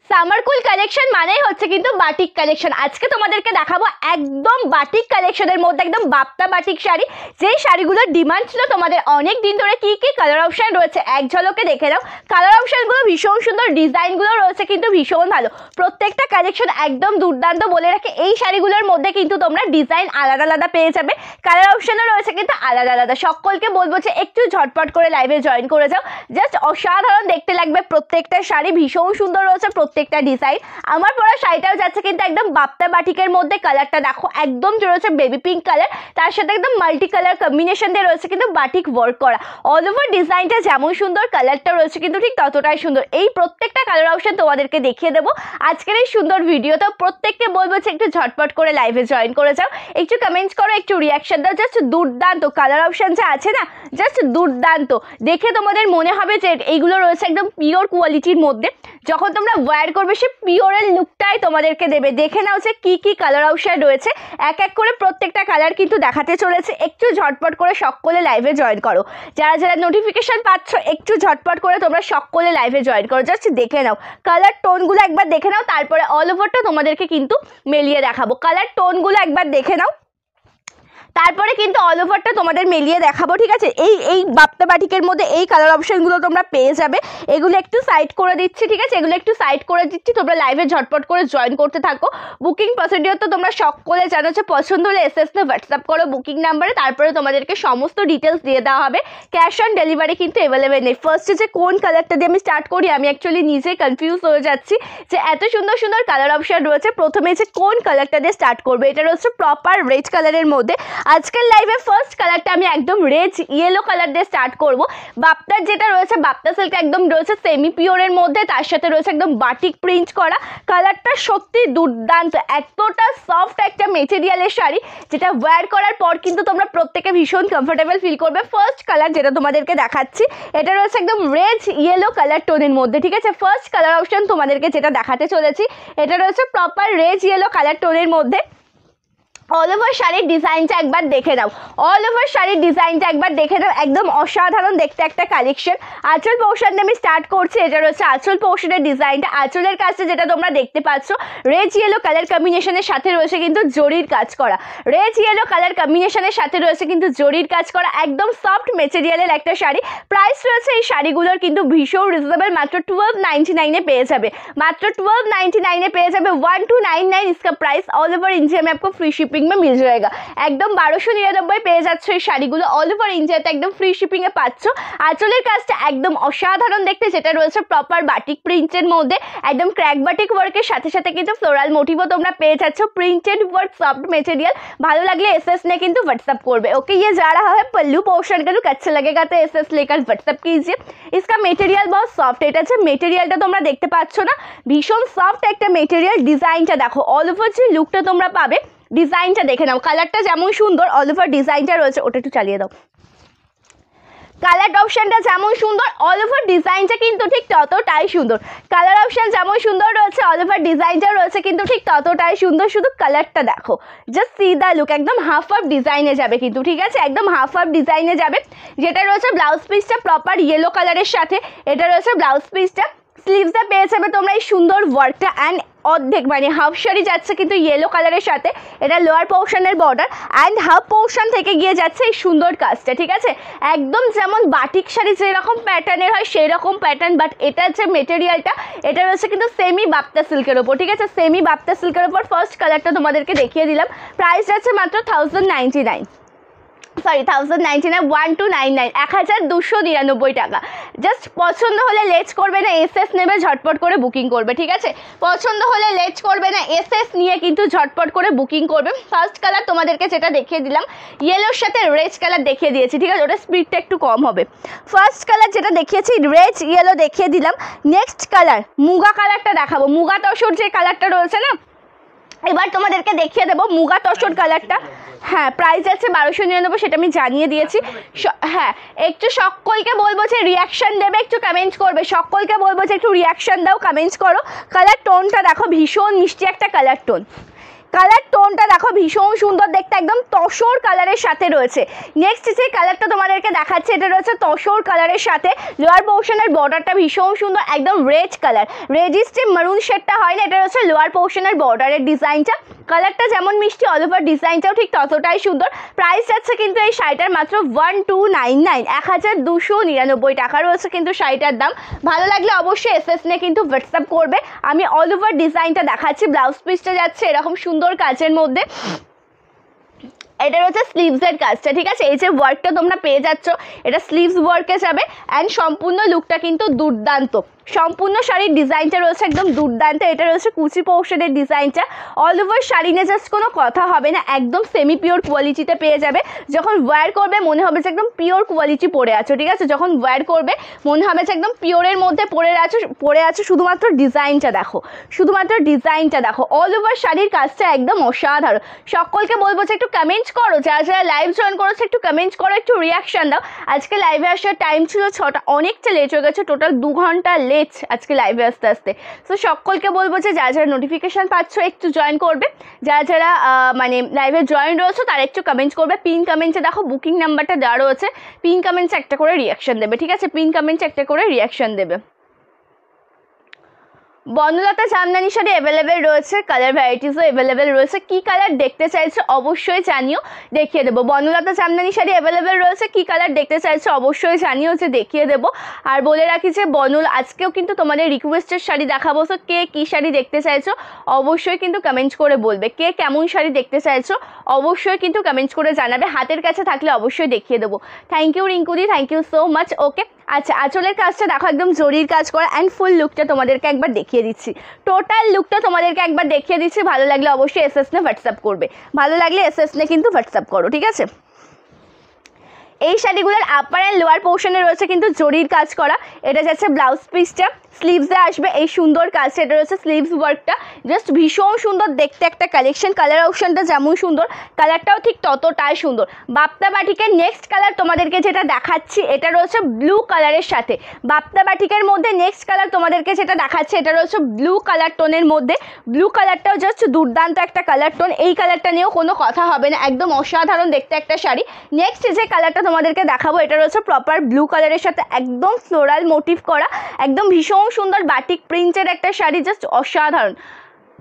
Summer কুল collection মানেই হচ্ছে কিন্তু বাটিক কালেকশন। আজকে তোমাদেরকে দেখাবো একদম বাটিক কালেকশনের মধ্যে একদম বাপ্তা বাটিক শাড়ি, যেই শাড়িগুলোর ডিমান্ড ছিল তোমাদের অনেক দিন ধরে। কি কি কালার অপশন রয়েছে এক ঝলকে দেখে নাও। কালার অপশনগুলো ভীষণ সুন্দর, ডিজাইনগুলো রয়েছে কিন্তু ভীষণ ভালো। প্রত্যেকটা কালেকশন একদম দুর্দান্ত। বলে রাখে এই শাড়িগুলোর মধ্যে কিন্তু তোমরা ডিজাইন আলাদা আলাদা পেয়ে যাবে, কালার অপশনও রয়েছে কিন্তু আলাদা আলাদা। সকলকে বলবো যে একটু ঝটপট করে লাইভে জয়েন করে যাও, জাস্ট অসাধারণ দেখতে লাগবে। প্রত্যেকটা শাড়ি ভীষণ সুন্দর রয়েছে, প্রত্যেকটা ডিজাইন। আমার পরা শাড়িটাও যাচ্ছে কিন্তু একদম বাপ্তা বাটিকের মধ্যে। কালারটা দেখো একদম রয়েছে বেবি পিঙ্ক কালার, তার সাথে একদম মাল্টি কালার কম্বিনেশন দিয়ে রয়েছে কিন্তু বাটিক ওয়ার্ক করা। অল ওভার ডিজাইনটা যেমন সুন্দর, কালারটা রয়েছে কিন্তু ঠিক ততটাই সুন্দর। এই প্রত্যেকটা কালার অপশন তোমাদেরকে দেখিয়ে দেবো আজকের এই সুন্দর ভিডিওতে। প্রত্যেককে বলবো যে একটু ঝটপট করে লাইভে জয়েন করে যাও, একটু কমেন্টস করো, একটু রিয়াকশন দাও। জাস্ট দুর্দান্ত কালার অপশন যা আছে না, জাস্ট দুর্দান্ত। দেখে তোমাদের মনে হবে যে এইগুলো রয়েছে একদম পিওর কোয়ালিটির মধ্যে। যখন তোমরা ওয়্যার করবে সে পিওরের লুকটাই তোমাদেরকে দেবে। দেখে নাও যে কি কি কালার অপশন রয়েছে, এক এক করে প্রত্যেকটা কালার কিন্তু দেখাতে চলেছে। একটু ঝটপট করে সকলে লাইভে জয়েন করো। যারা যারা নোটিফিকেশন পাচ্ছ একটু ঝটপট করে তোমরা সকলে লাইভে জয়েন করো। জাস্ট দেখে নাও কালার টোনগুলো একবার দেখে নাও, তারপরে অল ওভারটা তোমাদেরকে কিন্তু মেলিয়ে দেখাবো। কালার টোনগুলো একবার দেখে নাও, তারপরে কিন্তু অল ওভারটা তোমাদের মিলিয়ে দেখাবো, ঠিক আছে। এই বাপ্তা বাটিকের মধ্যে এই কালার অপশনগুলো তোমরা পেয়ে যাবে। এগুলো একটু সাইড করে দিচ্ছি, ঠিক আছে, এগুলো একটু সাইড করে দিচ্ছি। তোমরা লাইভে ঝটপট করে জয়েন করতে থাকো। বুকিং প্রসিডিওর তো তোমরা সকলে জানো যে পছন্দ হলে এসএস নে হোয়াটসঅ্যাপ করো বুকিং নাম্বারে, তারপরে তোমাদেরকে সমস্ত ডিটেলস দিয়ে দেওয়া হবে। ক্যাশ অন ডেলিভারি কিন্তু অ্যাভেলেবেল নেই। ফার্স্টে যে কোন কালারটা দিয়ে আমি স্টার্ট করি, আমি অ্যাকচুয়ালি নিজে কনফিউজ হয়ে যাচ্ছি যে এত সুন্দর সুন্দর কালার অপশন রয়েছে। প্রথমে যে কোন কালারটা দিয়ে স্টার্ট করবে, এটা রয়েছে প্রপার রেড কালারের মধ্যে। আজকের লাইভে ফার্স্ট কালারটা আমি একদম রেড ইয়েলো কালার দিয়ে স্টার্ট করব। বাপ্তার যেটা রয়েছে বাপ্তা সিল্ক একদম রয়েছে সেমি পিওরের মধ্যে, তার সাথে রয়েছে একদম বাটিক প্রিন্ট করা। কালারটা সত্যি দুর্দান্ত, এতটা সফট একটা মেটেরিয়ালের শাড়ি যেটা ওয়্যার করার পর কিন্তু তোমরা প্রত্যেকে ভীষণ কমফোর্টেবল ফিল করবে। ফার্স্ট কালার যেটা তোমাদেরকে দেখাচ্ছি, এটা রয়েছে একদম রেড ইয়েলো কালার টোনের মধ্যে, ঠিক আছে। ফার্স্ট কালার অপশন তোমাদেরকে যেটা দেখাতে চলেছি, এটা রয়েছে প্রপার রেড ইয়েলো কালার টোনের মধ্যে। অল ওভার শাড়ির ডিজাইনটা একবার দেখে নাও, অল ওভার শাড়ির ডিজাইনটা একবার দেখে নাও। একদম অসাধারণ দেখতে একটা কালেকশন। আঁচল পোর্শন দিয়ে আমি স্টার্ট করছি। এটা রয়েছে আঁচল পোর্শনের ডিজাইনটা। আঁচলের কাজটা যেটা তোমরা দেখতে পাচ্ছ রেড ইয়েলো কালার কম্বিনেশনের সাথে রয়েছে কিন্তু জরির কাজ করা। রেড ইয়েলো কালার কম্বিনেশনের সাথে রয়েছে কিন্তু জরির কাজ করা। একদম সফট মেটেরিয়ালের একটা শাড়ি। প্রাইস রয়েছে এই শাড়িগুলোর কিন্তু ভীষণ রিজনেবল, মাত্র 1299 পেয়ে যাবে। মাত্র 1299 পেয়ে যাবে। 1299 इसका प्राइस। ऑल ओवर इंडिया में आपको फ्री शिपिंग में मिल जाएगा। একদম 1299 পেয়ে যাচ্ছ এই শাড়িগুলো। অল ওভার ইন্ডিয়াতে একদম ফ্রি শিপিং এ পাচ্ছ। আঁচলের কাজটা একদম অসাধারণ দেখতে, যেটা রয়েছে প্রপার বাটিক প্রিন্টের মধ্যে। একদম ক্র্যাক বাটিক ওয়ার্কের সাথে সাথে কিন্তু ফ্লোরাল মোটিভও তোমরা পেয়ে যাচ্ছ। প্রিন্টেड वर्क सॉफ्ट मटेरियल। ভালো লাগলে এসএস ने কিন্তু व्हाट्सएप করবে। ओके, ये जा रहा है पल्लू पोर्शन का। लुक अच्छा लगेगा तो एसएस लेकर व्हाट्सएप कीजिए। इसका मटेरियल बहुत सॉफ्ट। এটা যে মেটেরিয়ালটা তোমরা দেখতে পাচ্ছ না, ভীষণ সফট একটা মেটেরিয়াল। ডিজাইনটা দেখো, অল ওভার যে লুকটা তোমরা পাবে, ডিজাইনটা দেখে নাও। কালারটা যেমন সুন্দর, অল ওভার ডিজাইনটা রয়েছে, ওটা একটু চালিয়ে দাও। কালার অপশনটা যেমন সুন্দর, অল ওভার ডিজাইনটা কিন্তু ঠিক ততটাই সুন্দর। কালার অপশন যেমন সুন্দর রয়েছে, অল ওভার ডিজাইনটা রয়েছে কিন্তু ঠিক ততটাই সুন্দর। শুধু কালারটা দেখো, জাস্ট সি দ্য লুক। একদম হাফ হাফ ডিজাইনে যাবে কিন্তু, ঠিক আছে, একদম হাফ হাফ ডিজাইনে যাবে। যেটা রয়েছে ব্লাউজ পিসটা প্রপার ইয়েলো কালারের সাথে, এটা রয়েছে ব্লাউজ পিসটা। স্লিভসটা পেয়ে যাবে তোমরা এই সুন্দর ওয়ার্কটা। অ্যান্ড অর্ধেক মানে হাফ শাড়ি যাচ্ছে কিন্তু ইয়েলো কালারের সাথে। এটা লোয়ার পোর্শনের বর্ডার অ্যান্ড হাফ পোর্শন থেকে গিয়ে যাচ্ছে এই সুন্দর কাজটা, ঠিক আছে। একদম যেমন বাটিক শাড়ি যেরকম প্যাটার্নের হয় সেই রকম প্যাটার্ন, বাট এটা যে মেটেরিয়ালটা এটা রয়েছে কিন্তু সেমি বাপ্তা সিল্কের ওপর, ঠিক আছে, সেমি বাপ্তা সিল্কের ওপর। ফার্স্ট কালারটা তোমাদেরকে দেখিয়ে দিলাম। প্রাইস যাচ্ছে মাত্র 1099, সরি 1099, 1299, 1299 টাকা। জাস্ট পছন্দ হলে লেট করবে না, এসএস নেবে, ঝটপট করে বুকিং করবে, ঠিক আছে। পছন্দ হলে লেট করবে না, এসএস নিয়ে কিন্তু ঝটপট করে বুকিং করবে। ফার্স্ট কালার তোমাদেরকে যেটা দেখিয়ে দিলাম, ইয়েলোর সাথে রেড কালার দেখিয়ে দিয়েছি, ঠিক আছে, ওটা স্পিডটা একটু কম হবে। ফার্স্ট কালার যেটা দেখিয়েছি রেড ইয়েলো দেখিয়ে দিলাম। নেক্সট কালার মুগা কালারটা দেখাবো। মুগা তসর যে কালারটা রয়েছে না, এবার তোমাদেরকে দেখিয়ে দেবো মুগা তসর কালারটা। হ্যাঁ, প্রাইস আছে 1299, সেটা আমি জানিয়ে দিয়েছি। হ্যাঁ, একটু সকলকে বলবো যে রিয়াকশান দেবে, একটু কমেন্টস করবে। সকলকে বলবো যে একটু রিয়াকশান দাও, কমেন্টস করো। কালার টোনটা দেখো, ভীষণ মিষ্টি একটা কালার টোন। কালার টোনটা দেখো ভীষণ সুন্দর দেখতে, একদম তসর কালারের সাথে রয়েছে। নেক্সট যে কালারটা তোমাদেরকে দেখাচ্ছে এটা রয়েছে তসর কালারের সাথে। লোয়ার পোর্শনের বর্ডারটা ভীষণ সুন্দর, একদম রেড কালার, রেডিশ যে মারুন শেডটা হয় না, এটা রয়েছে লোয়ার পোর্শনের বর্ডারের ডিজাইনটা। কালারটা যেমন মিষ্টি অল ওভার ডিজাইনটাও ঠিক ততটাই সুন্দর। প্রাইস যাচ্ছে কিন্তু এই শাড়িটার মাত্র 1299, 1299 টাকা রয়েছে কিন্তু শাড়িটার দাম। ভালো লাগলে অবশ্যই এসএস নিয়ে কিন্তু হোয়াটসঅ্যাপ করবে। আমি অল ওভার ডিজাইনটা দেখাচ্ছি। ব্লাউজ পিসটা যাচ্ছে এরকম সুন্দর কাজের মধ্যে, এটা হচ্ছে স্লিভসের কাজটা, ঠিক আছে। এই যে ওয়ার্কটা তোমরা পেয়ে যাচ্ছ এটা স্লিভস ওয়ার্কে যাবে অ্যান্ড সম্পূর্ণ লুকটা কিন্তু দুর্দান্ত। সম্পূর্ণ শাড়ির ডিজাইনটা রয়েছে একদম দুর্দান্ত। এটা রয়েছে কুচি পোর্শনের ডিজাইনটা। অল ওভার শাড়ি নিয়ে জাস্ট কোনো কথা হবে না, একদম সেমি পিওর কোয়ালিটিতে পেয়ে যাবে। যখন ওয়্যার করবে মনে হবে যে একদম পিওর কোয়ালিটি পরে আছো, ঠিক আছে। যখন ওয়্যার করবে মনে হবে যে একদম পিওরের মধ্যে পরে আছো। শুধুমাত্র ডিজাইনটা দেখো, শুধুমাত্র ডিজাইনটা দেখো। অল ওভার শাড়ির কাজটা একদম অসাধারণ। সকলকে বলবো যে একটু কমেন্ট করো, যারা যারা লাইভ জয়েন করেছে একটু কমেন্ট করো, একটু রিয়াকশান দাও। আজকে লাইভে আসার টাইম ছিল 6টা, অনেকটা লেট হয়ে গেছে, টোটাল 2 ঘন্টা লেট আজকে লাইভে আসতে আসতে। সো সকলকে বলবো যে যারা যারা নোটিফিকেশান পাচ্ছ একটু জয়েন করবে, যারা যারা মানে লাইভে জয়েন রয়েছে তারা একটু কমেন্ট করবে। পিন কমেন্টে দেখো বুকিং নাম্বারটা দেওয়া রয়েছে, পিন কমেন্টে একটা করে রিয়াকশান দেবে, ঠিক আছে। পিন কমেন্টে একটা করে রিয়াকশান দেবে। বনলতা জামদানি শাড়ি অ্যাভেলেবেল রয়েছে, কালার ভ্যারাইটিসও অ্যাভেলেবেল রয়েছে। কী কালার দেখতে চাইছো অবশ্যই জানিও, দেখিয়ে দেবো। বনলতা জামদানি শাড়ি অ্যাভেলেবেল রয়েছে, কী কালার দেখতে চাইছো অবশ্যই জানিও, যে দেখিয়ে দেবো। আর বলে রাখি যে আজকেও কিন্তু তোমাদের রিকোয়েস্টের শাড়ি দেখাবো। সো কে কী শাড়ি দেখতে চাইছো অবশ্যই কিন্তু কমেন্ট করে বলবে। কে কেমন শাড়ি দেখতে চাইছো অবশ্যই কিন্তু কমেন্ট করে জানাবে। হাতের কাছে থাকলে অবশ্যই দেখিয়ে দেবো। থ্যাংক ইউ রিঙ্কুদি, thank you so much. Okay, আচ্ছা আঁচলের কাজটা দেখো একদম জরির কাজ করা অ্যান্ড ফুল লুকটা তোমাদেরকে একবার দেখিয়ে দিচ্ছি। টোটাল লুকটা তোমাদেরকে একবার দেখিয়ে দিচ্ছি। ভালো লাগলে অবশ্যই এসএস নে হোয়াটসঅ্যাপ করবে, ভালো লাগলে এসএস নে কিন্তু হোয়াটসঅ্যাপ করো, ঠিক আছে। এই শাড়িগুলোর আপার অ্যান্ড লোয়ার পোর্শনে রয়েছে কিন্তু জরির কাজ করা। এটা যাচ্ছে ব্লাউজ পিসটা, স্লিভসে আসবে এই সুন্দর কাজটা। এটা রয়েছে স্লিভস ওয়ার্কটা, জাস্ট ভীষণ সুন্দর দেখতে একটা কালেকশন। কালার অপশনটা যেমন সুন্দর, কালারটাও ঠিক ততটাই সুন্দর। বাপ্তা বাটিকের নেক্সট কালার তোমাদেরকে যেটা দেখাচ্ছি এটা রয়েছে ব্লু কালারের সাথে। বাপ্তা বাটিকের মধ্যে নেক্সট কালার তোমাদেরকে যেটা দেখাচ্ছি এটা রয়েছে ব্লু কালার টোনের মধ্যে। ব্লু কালারটাও জাস্ট দুর্দান্ত একটা কালার টোন, এই কালারটা নিয়েও কোনো কথা হবে না, একদম অসাধারণ দেখতে একটা শাড়ি। নেক্সট যে কালারটা তোমাদেরকে দেখাবো এটা রয়েছে প্রপার ব্লু কালারের সাথে একদম ফ্লোরাল মোটিভ করা, একদম ভীষণ সুন্দর বাটিক প্রিন্টের একটা শাড়ি, জাস্ট অসাধারণ।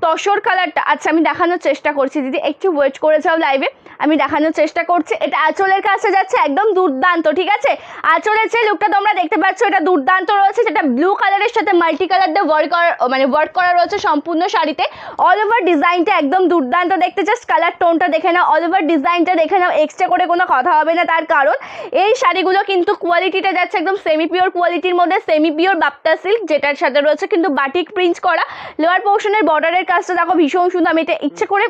তসর কালারটা আচ্ছা আমি দেখানোর চেষ্টা করছি দিদি, একটু ওয়েট করে যাও লাইভে, আমি দেখানোর চেষ্টা করছি। এটা আঁচলের কাছে যাচ্ছে একদম দুর্দান্ত, ঠিক আছে। আঁচলের যে লুকটা তোমরা দেখতে পাচ্ছ এটা দুর্দান্ত রয়েছে, যেটা ব্লু কালারের সাথে মাল্টি কালার দিয়ে ওয়ার্ক করা রয়েছে সম্পূর্ণ শাড়িতে। অল ওভার ডিজাইনটা একদম দুর্দান্ত দেখতে, জাস্ট কালার টোনটা দেখে নাও, অল ওভার ডিজাইনটা দেখে নাও, এক্সট্রা করে কোনো কথা হবে না। তার কারণ এই শাড়িগুলো কিন্তু কোয়ালিটিটা যাচ্ছে একদম সেমি পিওর কোয়ালিটির মধ্যে, সেমি পিওর বাপ্তা সিল্ক, যেটার সাথে রয়েছে কিন্তু বাটিক প্রিন্ট করা। লোয়ার পোর্শনের বর্ডারের কাজটা দেখো ভীষণ সুন্দর, আমি এটা ইচ্ছে করে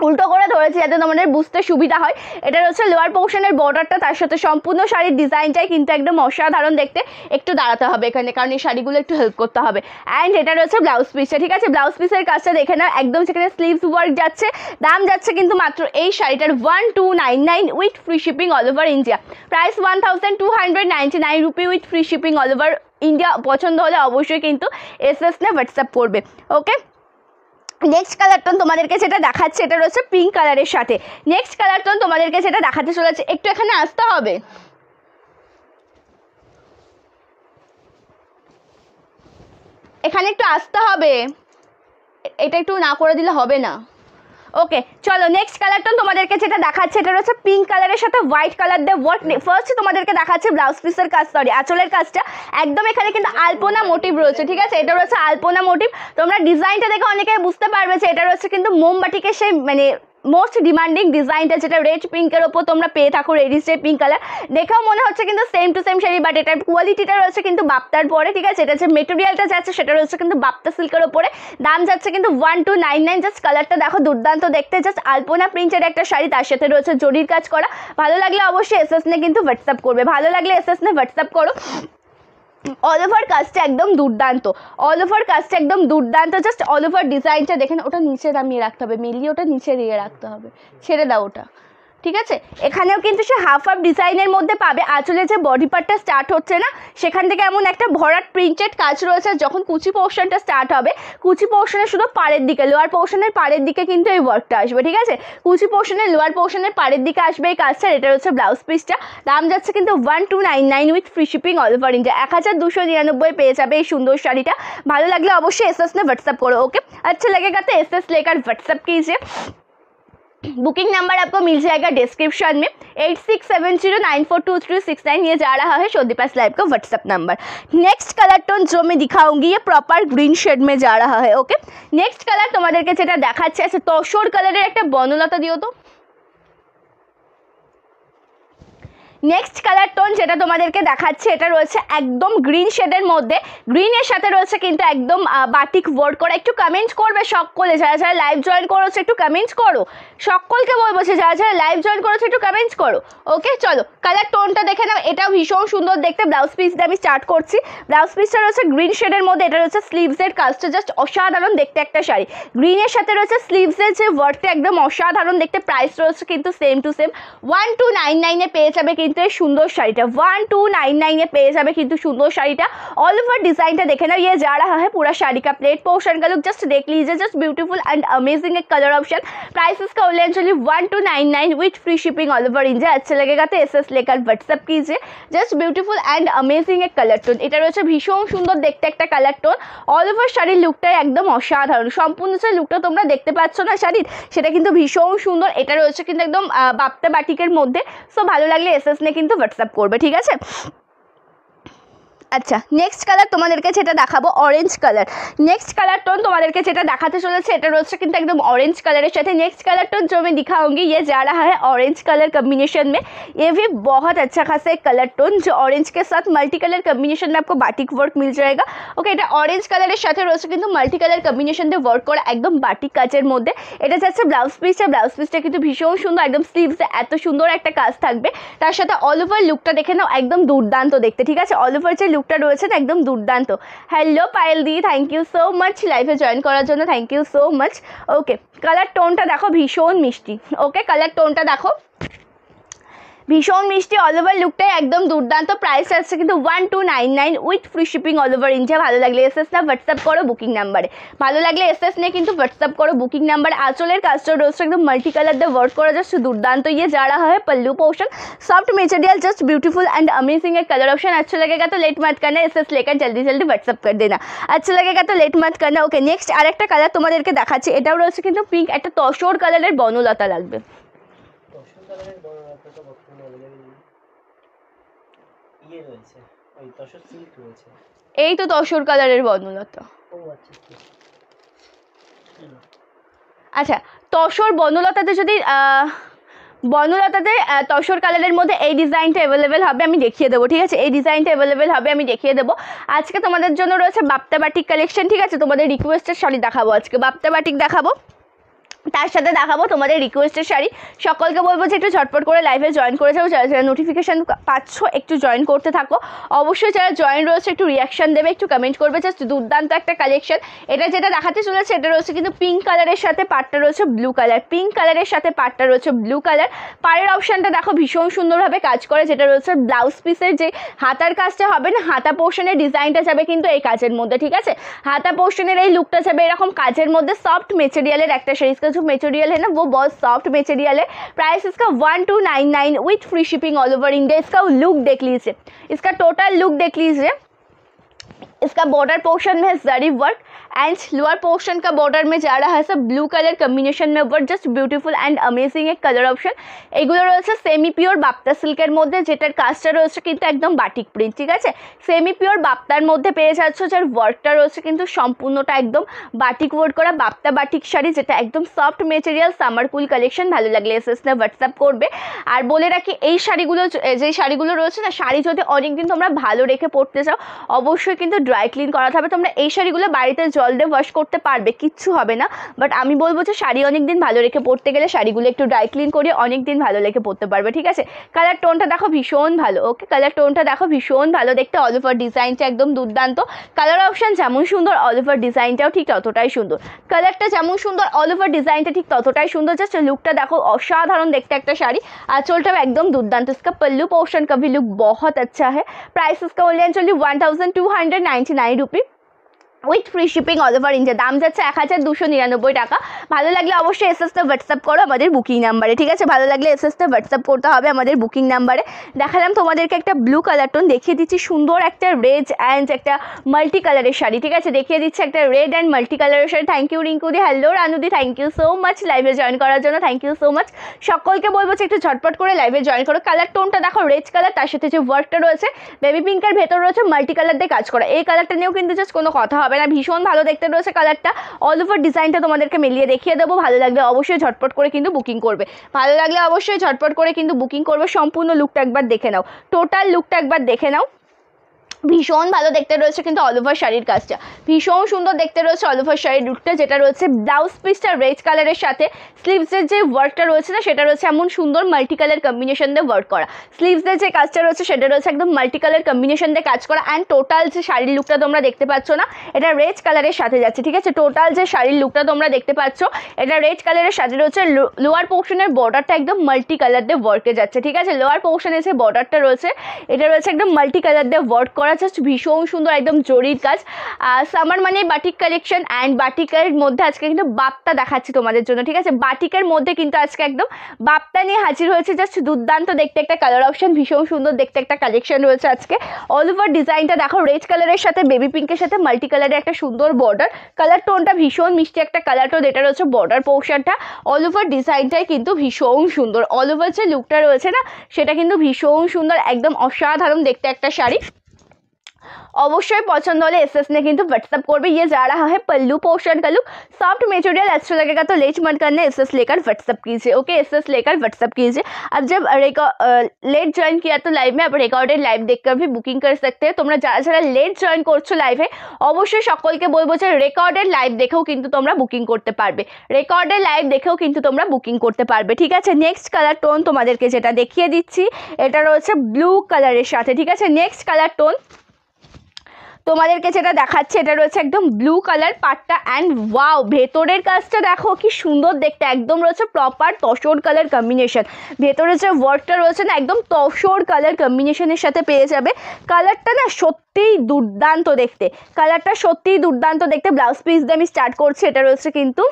উল্টো করে ধরেছি যাতে তোমাদের বুঝতে সুবিধা হয়। এটা হচ্ছে লোয়ার পোর্শনের বর্ডারটা, তার সাথে সম্পূর্ণ শাড়ির ডিজাইনটাই কিন্তু একদম অসাধারণ দেখতে। একটু দাঁড়াতে হবে এখানে কারণ এই শাড়িগুলো একটু হেল্প করতে হবে। অ্যান্ড এটা রয়েছে ব্লাউজ পিসটা, ঠিক আছে। ব্লাউজ পিসের কাজটা দেখে নাও, একদম সেখানে স্লিভস ওয়ার্ক যাচ্ছে। দাম যাচ্ছে কিন্তু মাত্র এই শাড়িটার 1299 with free shipping all over India. Price 1299 rupee with free shipping all over India. পছন্দ হলে অবশ্যই কিন্তু এসএস নে হোয়াটসঅ্যাপ করবে, ওকে। নেক্সট কালার টোন তোমাদেরকে যেটা দেখাচ্ছে এটা রয়েছে পিঙ্ক কালারের সাথে। নেক্সট কালার টোন তোমাদেরকে যেটা দেখাতে চলেছে, একটু এখানে আসতে হবে, এখানে একটু আসতে হবে, এটা একটু না করে দিলে হবে না। ওকে চলো নেক্সট কালারটা তোমাদেরকে যেটা দেখাচ্ছে এটা রয়েছে পিঙ্ক কালারের সাথে হোয়াইট কালার দিয়ে ওয়ার্ক। ফার্স্ট তোমাদেরকে দেখাচ্ছে ব্লাউজ পিসের কাজ, সরি আঁচলের কাজটা একদম এখানে কিন্তু আলপনা মোটিভ রয়েছে, ঠিক আছে। এটা রয়েছে আলপনা মোটিভ। তোমরা ডিজাইনটা দেখে অনেকে বুঝতে পারবে যে এটা রয়েছে কিন্তু মোমবাটিকের সেই মানে মোস্ট ডিমান্ডিং ডিজাইনটা, যেটা রেড পিঙ্কের ওপর তোমরা পেয়ে থাকো, রেডিশ পিঙ্ক কালার। দেখেও মনে হচ্ছে কিন্তু same to same sari, but এটার কোয়ালিটিটা রয়েছে কিন্তু বাপ্তার পরে, ঠিক আছে। এটা যে মেটেরিয়ালটা যাচ্ছে সেটা রয়েছে কিন্তু বাপ্তা সিল্কের ওপরে। দাম যাচ্ছে কিন্তু 1299। জাস্ট কালারটা দেখো দুর্দান্ত দেখতে, জাস্ট আলপনা প্রিন্টের একটা শাড়ি, তার সাথে রয়েছে জরির কাজ করা। ভালো লাগলে অবশ্যই এসএস নে কিন্তু হোয়াটসঅ্যাপ করবে, ভালো লাগলে এসএস নে হোয়াটসঅ্যাপ করো। অল ওভার কাজটা একদম দুর্দান্ত, অল ওভার কাজটা একদম দুর্দান্ত, জাস্ট অল ওভার ডিজাইনটা দেখেন। ওটা নিচে নামিয়ে রাখতে হবে, মেনলি ওটা নিচে দিয়ে রাখতে হবে, ছেড়ে দাও ওটা, ঠিক আছে, এখানেও কিন্তু সে হাফ হাফ ডিজাইনের মধ্যে পাবে। আঁচলে যে বডি পার্টটা স্টার্ট হচ্ছে না, সেখান থেকে এমন একটা ভরাট প্রিন্টেড কাজ রয়েছে। যখন কুচি পোর্শনটা স্টার্ট হবে, কুচি পোর্শনের শুধু পাড়ের দিকে, লোয়ার পোর্শনের পাড়ের দিকে কিন্তু এই ওয়ার্কটা আসবে। ঠিক আছে, কুচি পোর্শনের লোয়ার পোর্শনের পাড়ের দিকে আসবে এই কাজটা। এটা হচ্ছে ব্লাউজ পিসটা, দাম যাচ্ছে কিন্তু 1299 with free shipping all over India. 1299 পেয়ে যাবে এই সুন্দর শাড়িটা। ভালো লাগলে অবশ্যই এসএস ने व्हाट्सअप करो। ओके, अच्छा लगेगा तो एसएस लेकर व्हाट्सअप कीजिए। बुकिंग नंबर आपको मिल जाएगा डिस्क्रिप्शन में 8670942369। ये जा रहा है शोदीपास लाइव का WhatsApp number. Next colour tone जो मैं दिखाऊंगी ये प्रॉपर ग्रीन शेड में जा रहा है। ओके, नेक्स्ट कलर তোমাদেরকে যেটা দেখাচ্ছে আছে তসর কালারের একটা বনলতা দিও তো। নেক্সট কালার টোন যেটা তোমাদেরকে দেখাচ্ছে এটা রয়েছে একদম গ্রিন শেডের মধ্যে। গ্রিনের সাথে রয়েছে কিন্তু একদম বাটিক ওয়ার্ক করা। একটু কমেন্ট করবে সকলে, যারা যারা লাইভ জয়েন করেছে একটু কমেন্ট করো। সকলকে বলবো যারা যারা লাইভ জয়েন করেছে একটু কমেন্ট করো। ওকে, চলো কালার টোনটা দেখে নাও। এটাও ভীষণ সুন্দর দেখতে। ব্লাউজ পিসটা আমি স্টার্ট করছি। ব্লাউজ পিসটা রয়েছে গ্রিন শেডের মধ্যে। এটা রয়েছে স্লিভসের কাজটা জাস্ট অসাধারণ দেখতে একটা শাড়ি। গ্রিনের সাথে রয়েছে স্লিভসের যে ওয়ার্কটা একদম অসাধারণ দেখতে। প্রাইস রয়েছে কিন্তু সেম টু সেম 1299 পেয়ে যাবে কিন্তু এই সুন্দর শাড়িটা। 1299 পেয়ে যাবে কিন্তু সুন্দর শাড়িটা। ऑल ओवर डिजाइनটা দেখে নাও। ये जा रहा है पूरा साड़ी का प्लेट पोर्शन का लुक, जस्ट देख लीजिए, जस्ट ब्यूटीफुल एंड अमेजिंग एक कलर ऑप्शन। प्राइस इसका only 1299 with free shipping all over India. अच्छा लगेगा तो एसएस लेकर व्हाट्सअप कीजिए। जस्ट ब्यूटीफुल एंड अमेजिंग एक कलर टोन। এটা রয়েছে ভীষণ সুন্দর দেখতে একটা কালার টোন। অল ওভার শাড়ির লুকটাই একদম অসাধারণ। সম্পূর্ণ যে লুকটা তোমরা দেখতে পাচ্ছ না শাড়ির, সেটা কিন্তু ভীষণ সুন্দর। এটা রয়েছে কিন্তু একদম বাপ্তা বাটিকের মধ্যে। সো ভালো লাগলে এসএস নে কিন্তু হোয়াটসঅ্যাপ করবে। ঠিক আছে, আচ্ছা নেক্সট কালার তোমাদেরকে যেটা দেখাবো orange colour. Next colour tone তোমাদেরকে যেটা দেখাতে চলেছে এটা রয়েছে কিন্তু একদম ऑरेंज कलर এর সাথে। नेक्स्ट कलर टोन जो मैं दिखाऊंगी ये जा रहा है ऑरेंज कलर कॉम्बिनेशन में। ये भी बहुत अच्छा खासा एक कलर टोन जो ऑरेंज के साथ मल्टी कलर कॉम्बिनेशन में आपको बाटिक वर्क मिल जाएगा। ओके, এটা ऑरेंज কালারের সাথে রয়েছে কিন্তু মাল্টি কালার কম্বিনেশন দিয়ে ওয়ার্ক করা একদম বাটিক কাজের মধ্যে। এটা যাচ্ছে ব্লাউজ পিসটা। ব্লাউজ পিসটা কিন্তু ভীষণ সুন্দর, একদম স্লিভসে এত সুন্দর একটা কাজ থাকবে। তার সাথে অল ওভার লুকটা দেখে নাও, একদম দুর্দান্ত দেখতে। ঠিক আছে, অল ওভার যে লুকটা রয়েছে না একদম দুর্দান্ত। Hello Payel di, thank you so much লাইভে জয়েন করার জন্য, thank you so much. Okay, colour টোনটা দেখো ভীষণ মিষ্টি। ওকে, কালার টোনটা দেখো ভীষণ মিষ্টি। অল ওভার লুকটাই একদম দুর্দান্ত। প্রাইস আছে কিন্তু 1299 with free shipping all over India. ভালো লাগলে এসএস না হোয়াটসঅ্যাপ করো বুকিং নাম্বারে। ভালো লাগলে এসএস নিয়ে কিন্তু হোয়াটসঅ্যাপ করো বুকিং নাম্বার। आंचलेर काजटा রয়েছে একদম মাল্টি কালার দিয়ে ওয়ার্ক করা, জাস্ট দুর্দান্ত। ये जा रहा है pallu portion, soft material, just beautiful and amazing एक कलर ऑप्शन। अच्छा लगेगा तो लेट मत करना, एसएस लेकर जल्दी जल्दी व्हाट्सअप कर देना। अच्छा लगेगा तो लेट मत करना। ओके, नेक्स्ट আরেকটা কালার তোমাদেরকে দেখাচ্ছি। এটাও রয়েছে কিন্তু পিঙ্ক, একটা তসর কালারের বনলতা লাগবে। এই তো তসর কালারের বনলতা। আচ্ছা, তসর বনলতাতে যদি বনলতাতে তসর কালারের মধ্যে এই ডিজাইনটা অ্যাভেলেবেল হবে, আমি দেখিয়ে দেবো। ঠিক আছে, এই ডিজাইনটা অ্যাভেলেবেল হবে, আমি দেখিয়ে দেবো। আজকে তোমাদের জন্য রয়েছে বাপ্তা বাটিক কালেকশন। ঠিক আছে, তোমাদের রিকোয়েস্টের শাড়ি দেখাবো আজকে, বাপ্তা বাটিক দেখাবো, তার সাথে দেখাবো তোমাদের রিকোয়েস্টের শাড়ি। সকলকে বলবো যে একটু ঝটপট করে লাইভে জয়েন করে যাও। যারা যারা নোটিফিকেশান পাচ্ছ একটু জয়েন করতে থাকো। অবশ্যই যারা জয়েন রয়েছে একটু রিয়াকশান দেবে, একটু কমেন্ট করবে। জাস্ট দুর্দান্ত একটা কালেকশন। এটা যেটা দেখাতে চলেছে এটা রয়েছে কিন্তু পিঙ্ক কালারের সাথে পাটটা রয়েছে ব্লু কালার। পিঙ্ক কালারের সাথে পাটটা রয়েছে ব্লু কালার। পাড়ের অপশানটা দেখো ভীষণ সুন্দরভাবে কাজ করে, যেটা রয়েছে ব্লাউজ পিসের যে হাতার কাজটা হবে না, হাতা পোর্শনের ডিজাইনটা যাবে কিন্তু এই কাজের মধ্যে। ঠিক আছে, হাতা পোর্শনের এই লুকটা যাবে এরকম কাজের মধ্যে। সফট মেটেরিয়ালের একটা শাড়ি, जो मटेरियल है ना वो बहुत सॉफ्ट मटेरियल है। प्राइस इसका 1299 with free shipping all over India. इसका लुक देख लीजिए, इसका टोटल लुक देख लीजिए। इसका बॉर्डर पोर्शन में है जरी वर्क एंड लोअर पोर्शन का बॉर्डर में जा रहा है सब ब्लू कलर कम्बिनेशन में work, just beautiful and amazing एक कलर ऑप्शन। एगुलो रয়েছে सेमी पिओर बाप्ता सिल्कर মধ্যে, যেটার কাজটা রয়েছে কিন্তু একদম বাটিক প্রিন্ট। ঠিক আছে, সেমি পিওর বাপ্তার মধ্যে পেয়ে যাচ্ছ, যার ওয়ার্কটা রয়েছে কিন্তু সম্পূর্ণটা একদম বাটিক ওয়ার্ক করা বাপ্তা বাটিক শাড়ি, যেটা একদম সফট মেটেরিয়াল সামার কুল কালেকশন। ভালো লাগলে এসএস না হোয়াটসঅ্যাপ করবে। আর বলে রাখি এই শাড়িগুলো যে শাড়িগুলো রয়েছে না, শাড়ি যদি অনেকদিন তোমরা ভালো রেখে পরতে চাও অবশ্যই কিন্তু ড্রাই ক্লিন করাতে হবে। তোমরা এই শাড়িগুলো বাড়িতে জল দিয়ে ওয়াশ করতে পারবে, কিচ্ছু হবে না। বাট আমি বলবো যে শাড়ি অনেক দিন ভালো রেখে পরতে গেলে শাড়িগুলো একটু ড্রাই ক্লিন করে অনেক দিন ভালো রেখে পরতে পারবে, ঠিক আছে। কালার টোনটা দেখো ভীষণ ভালো, ওকে, কালার টোনটা দেখো ভীষণ ভালো দেখতে, অল ওভার ডিজাইনটা একদম দুর্দান্ত। কালার অপশন যেমন সুন্দর অল ওভার ডিজাইনটাও ঠিক ততটাই সুন্দর, কালারটা যেমন সুন্দর অল ওভার ডিজাইনটা ঠিক ততটাই সুন্দর। জাস্ট লুকটা দেখো অসাধারণ দেখতে একটা শাড়ি, आंचलটা একদম দুর্দান্ত। इसका पल्लू पोर्शन का भी लुक बहुत अच्छा है। प्राइस इसका only and only 1299 rupee with free shipping all over India. দাম যাচ্ছে 1299 টাকা। ভালো লাগলে অবশ্যই এসএসতে হোয়াটসঅ্যাপ করো আমাদের বুকিং নাম্বারে, ঠিক আছে। ভালো লাগলে এসএসতে হোয়াটসঅ্যাপ করতে হবে আমাদের বুকিং নাম্বারে। দেখালাম তোমাদেরকে একটা ব্লু কালার টোন, দেখিয়ে দিচ্ছি সুন্দর একটা রেড অ্যান্ড একটা মাল্টি কালারের শাড়ি, ঠিক আছে। দেখিয়ে দিচ্ছি একটা রেড অ্যান্ড মাল্টি কালারের শাড়ি। থ্যাংক ইউ রিঙ্কুদি, হ্যালো রানুদি, থ্যাংক ইউ সো মাচ লাইভে জয়েন করার জন্য, থ্যাংক ইউ সো মাচ। সকলকে বলবো যে একটু ঝটপট করে লাইভে জয়েন করো। কালার টোনটা দেখো রেড কালার, তার সাথে যে ওয়ার্কটা রয়েছে বেবি পিঙ্কের ভেতর রয়েছে মাল্টি কালার দিয়ে কাজ করা। এই কালারটা নিয়েও কিন্তু জাস্ট কোনো কথা হবে না, ভীষণ ভালো দেখতে রয়েছে কালারটা। অল ওভার ডিজাইনটা তোমাদেরকে মিলিয়ে দেখিয়ে দেবো। ভালো লাগলে অবশ্যই ঝটপট করে কিন্তু বুকিং করবে, ভালো লাগলে অবশ্যই ঝটপট করে কিন্তু বুকিং করবে। সম্পূর্ণ লুকটা একবার দেখে নাও, টোটাল লুকটা একবার দেখে নাও। ভীষণ ভালো দেখতে রয়েছে কিন্তু অল ওভার শাড়ির কাজটা, ভীষণ সুন্দর দেখতে রয়েছে অল ওভার শাড়ির লুকটা, যেটা রয়েছে ব্লাউজ পিসটা রেড কালারের সাথে স্লিভসের যে ওয়ার্কটা রয়েছে না সেটা রয়েছে এমন সুন্দর মাল্টি কালার কম্বিনেশন দিয়ে ওয়ার্ক করা। স্লিভসের যে কাজটা রয়েছে সেটা রয়েছে একদম মাল্টি কালার কম্বিনেশন দিয়ে কাজ করা। অ্যান্ড টোটাল যে শাড়ির লুকটা তোমরা দেখতে পাচ্ছ না, এটা রেড কালারের সাথে যাচ্ছে, ঠিক আছে। টোটাল যে শাড়ির লুকটা তোমরা দেখতে পাচ্ছ এটা রেড কালারের সাথে রয়েছে। লোয়ার পোর্শনের বর্ডারটা একদম মাল্টি কালার দিয়ে ওয়ার্কে যাচ্ছে, ঠিক আছে। লোয়ার পোর্শনে যে বর্ডারটা রয়েছে এটা রয়েছে একদম মাল্টি কালার দিয়ে ওয়ার্ক করা, জাস্ট ভীষণ সুন্দর একদম জরির কাজ। সামার মানে বাটিক কালেকশন, অ্যান্ড বাটিকের মধ্যে আজকে কিন্তু বাপ্তা দেখাচ্ছি তোমাদের জন্য, ঠিক আছে। বাটিকের মধ্যে কিন্তু আজকে একদম বাপ্তা নিয়ে হাজির হয়েছে, জাস্ট দুর্দান্ত দেখতে একটা কালার অপশন, ভীষণ সুন্দর দেখতে একটা কালেকশন রয়েছে আজকে। অল ওভার ডিজাইনটা দেখো রেড কালারের সাথে বেবি পিঙ্কের সাথে মাল্টি কালারের একটা সুন্দর বর্ডার, কালার টোনটা ভীষণ মিষ্টি একটা কালার টোন, এটা রয়েছে বর্ডার পোর্শনটা। অল ওভার ডিজাইনটাই কিন্তু ভীষণ সুন্দর, অল ওভার যে লুকটা রয়েছে না সেটা কিন্তু ভীষণ সুন্দর, একদম অসাধারণ দেখতে একটা শাড়ি। অবশ্যই পছন্দ হলে एसएस ने किंतु व्हाट्सएप करबे। ये जा रहा है पल्लू पोर्शन का लुक, सॉफ्ट मटेरियल अच्छा लगेगा तो लेट मत करना, एसएस लेकर व्हाट्सएप कीजिए, ओके, एसएस लेकर व्हाट्सएप कीजिए। अब जब लेट ज्वाइन किया तो लाइव में आप रिकॉर्डेड लाइव देखकर भी बुकिंग कर सकते हैं। তোমরা যারা যারা লেট জয়েন করছো লাইভে অবশ্যই সকলকে বলবো যে রেকর্ডেড লাইভ দেখেও কিন্তু তোমরা বুকিং করতে পারবে, রেকর্ডেড লাইভ দেখেও কিন্তু তোমরা বুকিং করতে পারবে, ঠিক আছে। নেক্সট কালার টোন তোমাদেরকে যেটা দেখিয়ে দিচ্ছি এটা রয়েছে ব্লু কালারের সাথে, ঠিক আছে। নেক্সট কালার টোন তোমাদেরকে যেটা দেখাচ্ছে এটা রয়েছে একদম ব্লু কালার পাটটা। অ্যান্ড ওয়াও, ভেতরের কাজটা দেখো কি সুন্দর দেখতে, একদম রয়েছে প্রপার তসর কালার কম্বিনেশন। ভেতরে যে ওয়ার্কটা রয়েছে না একদম তসর কালার কম্বিনেশনের সাথে পেয়ে যাবে। কালারটা না সত্যিই দুর্দান্ত দেখতে, কালারটা সত্যিই দুর্দান্ত দেখতে। ব্লাউজ পিস দিয়ে আমি স্টার্ট করছি, এটা রয়েছে কিন্তু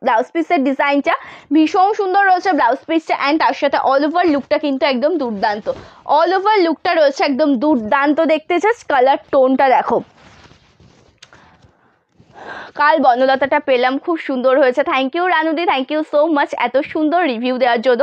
ব্লাউজ পিসের ডিজাইনটা ভীষণ সুন্দর রয়েছে ব্লাউজ পিসটা। অ্যান্ড তার সাথে অল ওভার লুকটা কিন্তু একদম দুর্দান্ত, অল ওভার লুকটা রয়েছে একদম দুর্দান্ত দেখতে। জাস্ট কালার টোনটা দেখো, কাল বনলতাটা পেলাম, খুব সুন্দর হয়েছে। থ্যাংক ইউ রানুদি, থ্যাংক ইউ সো মাচ এত সুন্দর রিভিউ দেওয়ার জন্য।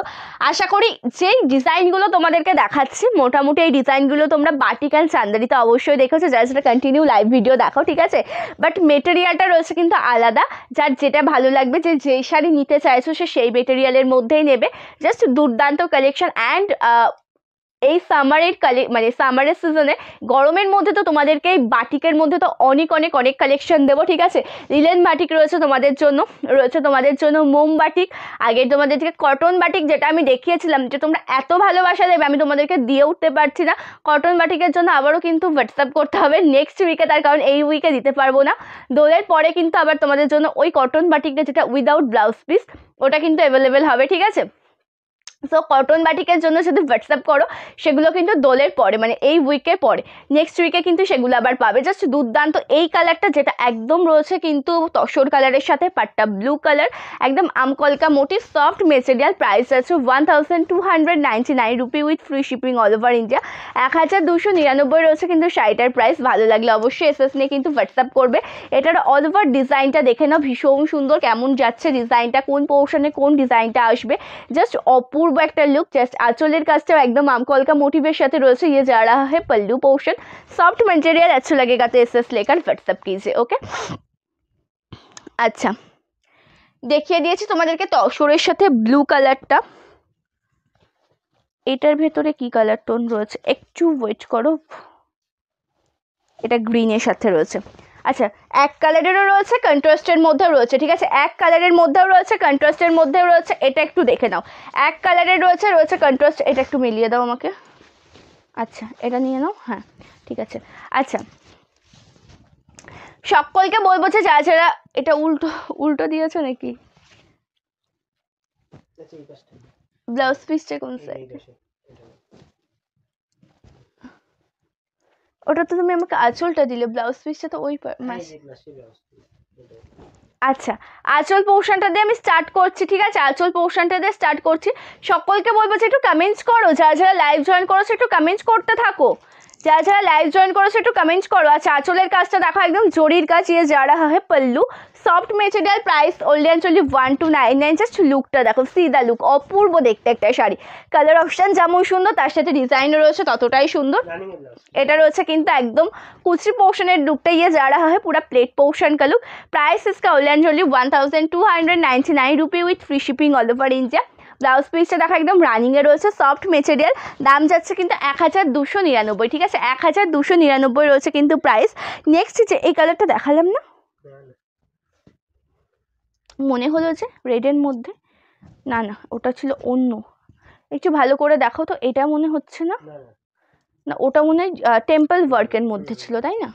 আশা করি যেই ডিজাইনগুলো তোমাদেরকে দেখাচ্ছি মোটামুটি এই ডিজাইনগুলো তোমরা বাটিক অ্যান্ড চান্দারিতে অবশ্যই দেখেছো, যারা সেটা কন্টিনিউ লাইভ ভিডিও দেখো, ঠিক আছে। বাট মেটেরিয়ালটা রয়েছে কিন্তু আলাদা, যার যেটা ভালো লাগবে, যে যেই শাড়ি নিতে চাইছো সে সেই মেটেরিয়ালের মধ্যেই নেবে। জাস্ট দুর্দান্ত কালেকশন। অ্যান্ড এই সামারের মানে সামারের সিজনে গরমের মধ্যে তো তোমাদেরকে এই বাটিকের মধ্যে তো অনেক অনেক অনেক কালেকশন দেবো, ঠিক আছে। লিলেন বাটিক রয়েছে তোমাদের জন্য, রয়েছে তোমাদের জন্য মোম বাটিক, আগে তোমাদেরকে কটন বাটিক যেটা আমি দেখিয়েছিলাম যে তোমরা এত ভালোবাসা দেবে আমি তোমাদেরকে দিয়ে উঠতে পারছি না। কটন বাটিকের জন্য আবারও কিন্তু হোয়াটসঅ্যাপ করতে হবে নেক্সট উইকে, তার কারণ এই উইকে দিতে পারবো না। দোলের পরে কিন্তু আবার তোমাদের জন্য ওই কটন বাটিকটা যেটা উইদাউট ব্লাউজ পিস ওটা কিন্তু অ্যাভেলেবেল হবে, ঠিক আছে। সো কটন বাটিকের জন্য যদি হোয়াটসঅ্যাপ করো সেগুলো কিন্তু দোলের পরে মানে এই উইকের পরে, নেক্সট উইকে কিন্তু সেগুলো আবার পাবে। জাস্ট দুর্দান্ত এই কালারটা যেটা একদম রয়েছে কিন্তু তসর কালারের সাথে পাট্টা ব্লু কালার, একদম আমকলকা মোটিভ সফট মেটেরিয়াল। প্রাইস আছে 1299 rupee with free shipping all over India. 1299 রয়েছে কিন্তু শাড়িটার প্রাইস। ভালো লাগলে অবশ্যই এসএস নিয়ে কিন্তু হোয়াটসঅ্যাপ করবে। এটার অল ওভার ডিজাইনটা দেখে নাও, ভীষণ সুন্দর কেমন যাচ্ছে ডিজাইনটা, কোন পোর্শনে কোন ডিজাইনটা আসবে, জাস্ট অপূর্ব একটা লুক। জাস্ট আঁচলের কাজটাও একদম আমকলকা মোটিভের সাথে রয়েছে। ये जा रहा है पल्लू पोर्शन, सॉफ्ट मटेरियल अच्छा लगेगा तो एसएस लेकर व्हाट्सएप कीजिए, ओके। আচ্ছা, দেখিয়ে দিয়েছি তোমাদেরকে তসরের সাথে ব্লু কালারটা। এটার ভেতরে কি কালার টোন রয়েছে একটু ওয়েট করো, এটা গ্রিনের সাথে রয়েছে। আচ্ছা, এক কালারেরও রয়েছে, কন্ট্রাস্টের মধ্যেও রয়েছে, ঠিক আছে, এক কালারের মধ্যেও রয়েছে, কন্ট্রাস্টের মধ্যেও রয়েছে। এটা একটু দেখে নাও, এক কালারের রয়েছে কন্ট্রাস্ট। এটা একটু মিলিয়ে দাও আমাকে। আচ্ছা, এটা নিয়ে নাও। হ্যাঁ, ঠিক আছে। আচ্ছা, সকলকে বলবো যে যারা যারা এটা উল্টো উল্টো দিয়েছো নাকি? ব্লাউজ পিসটা কোন সাইড? ওটা তো তুমি আমাকে আঁচলটা দিলে, ব্লাউজ পিসটা তো ওই আচ্ছা, আঁচল পোর্শনটা দিয়ে আমি স্টার্ট করছি, ঠিক আছে, আঁচল পোর্শনটা দিয়ে স্টার্ট করছি। সকলকে বলবো যে একটু কমেন্টস করো, যারা যারা লাইভ জয়েন করেছো একটু কমেন্টস করতে থাকো, যারা যারা লাইভ জয়েন করেছো একটু কমেন্টস করো। আচ্ছা, আঁচলের কাজটা দেখো, একদম জরির কাজ, ইয়ে যা রাহা है pallu, soft material, price only and only 1299। Just লুকটা দেখো, সি দা লুক, অপূর্ব দেখতে একটা শাড়ি। কালার অপশন যেমন সুন্দর, তার সাথে ডিজাইনও রয়েছে ততটাই সুন্দর। এটা রয়েছে কিন্তু একদম কুচি পোর্শনের লুকটা, ইয়ে যা রাহা है पूरा प्लेट पोर्शन का लुक। प्राइस इसका only and only 1299 rupee with free shipping all over India. Blouse পিসটা দেখা একদম রানিংয়ে রয়েছে, সফট মেটেরিয়াল, দাম যাচ্ছে কিন্তু 1299, ঠিক আছে, 1299 রয়েছে কিন্তু প্রাইস। নেক্সট যে এই কালারটা দেখালাম না, মনে হলো যে রেডের মধ্যে, না না ওটা ছিল অন্য, একটু ভালো করে দেখো তো, এটা মনে হচ্ছে না, না ওটা মনে হয় টেম্পল ওয়ার্কের মধ্যে ছিল, তাই না,